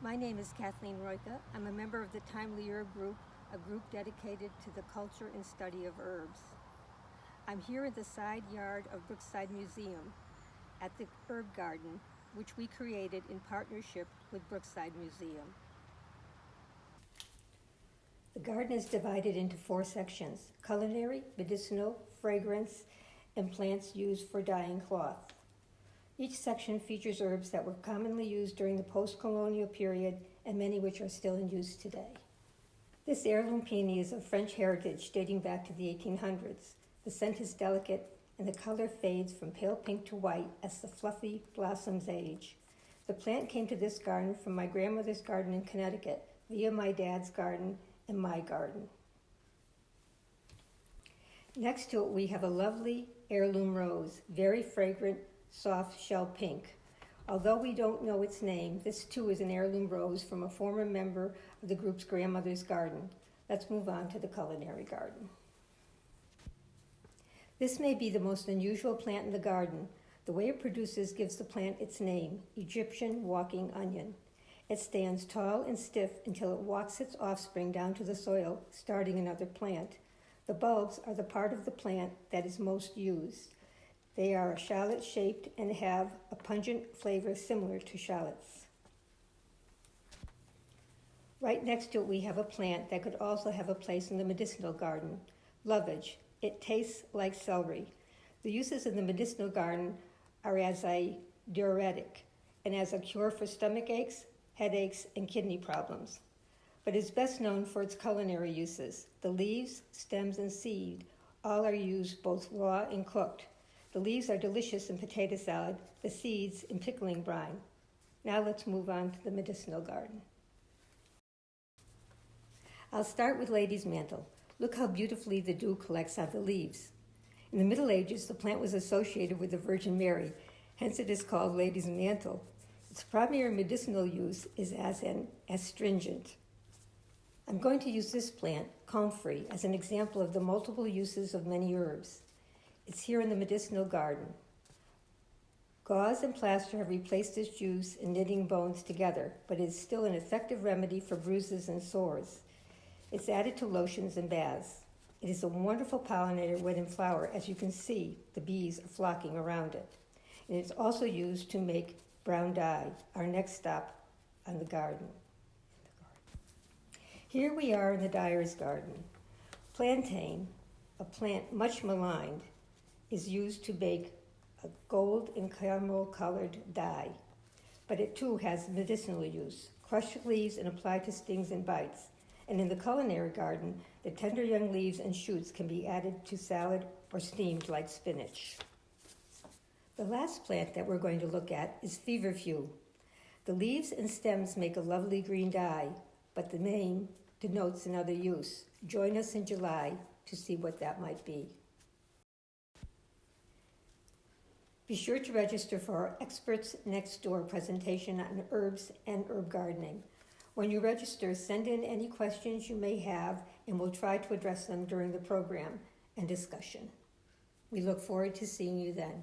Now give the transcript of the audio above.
My name is Kathleen Royka. I'm a member of the Thymely Herb Group, a group dedicated to the culture and study of herbs. I'm here in the side yard of Brookside Museum at the herb garden, which we created in partnership with Brookside Museum. The garden is divided into 4 sections: culinary, medicinal, fragrance, and plants used for dyeing cloth. Each section features herbs that were commonly used during the post-colonial period and many which are still in use today. This heirloom peony is of French heritage dating back to the 1800s. The scent is delicate and the color fades from pale pink to white as the fluffy blossoms age. The plant came to this garden from my grandmother's garden in Connecticut via my dad's garden and my garden. Next to it we have a lovely heirloom rose, very fragrant, soft shell pink. Although we don't know its name, this too is an heirloom rose from a former member of the group's grandmother's garden. Let's move on to the culinary garden. This may be the most unusual plant in the garden. The way it produces gives the plant its name, Egyptian walking onion. It stands tall and stiff until it walks its offspring down to the soil, starting another plant. The bulbs are the part of the plant that is most used. They are shallot-shaped and have a pungent flavor similar to shallots. Right next to it we have a plant that could also have a place in the medicinal garden, lovage. It tastes like celery. The uses in the medicinal garden are as a diuretic and as a cure for stomach aches, headaches, and kidney problems. But is best known for its culinary uses. The leaves, stems, and seed all are used both raw and cooked. The leaves are delicious in potato salad, the seeds in pickling brine. Now let's move on to the medicinal garden. I'll start with lady's mantle. Look how beautifully the dew collects on the leaves. In the Middle Ages, the plant was associated with the Virgin Mary, hence it is called lady's mantle. Its primary medicinal use is as an astringent. I'm going to use this plant, comfrey, as an example of the multiple uses of many herbs. It's here in the medicinal garden. Gauze and plaster have replaced its use in knitting bones together, but it is still an effective remedy for bruises and sores. It's added to lotions and baths. It is a wonderful pollinator when in flower. As you can see, the bees are flocking around it. And it's also used to make brown dye, our next stop on the garden. Here we are in the dyer's garden. Plantain, a plant much maligned, is used to make a gold and caramel-colored dye, but it too has medicinal use. Crush leaves and apply to stings and bites. And in the culinary garden, the tender young leaves and shoots can be added to salad or steamed like spinach. The last plant that we're going to look at is feverfew. The leaves and stems make a lovely green dye, but the name denotes another use. Join us in July to see what that might be. Be sure to register for our Experts Next Door presentation on herbs and herb gardening. When you register, send in any questions you may have, and we'll try to address them during the program and discussion. We look forward to seeing you then.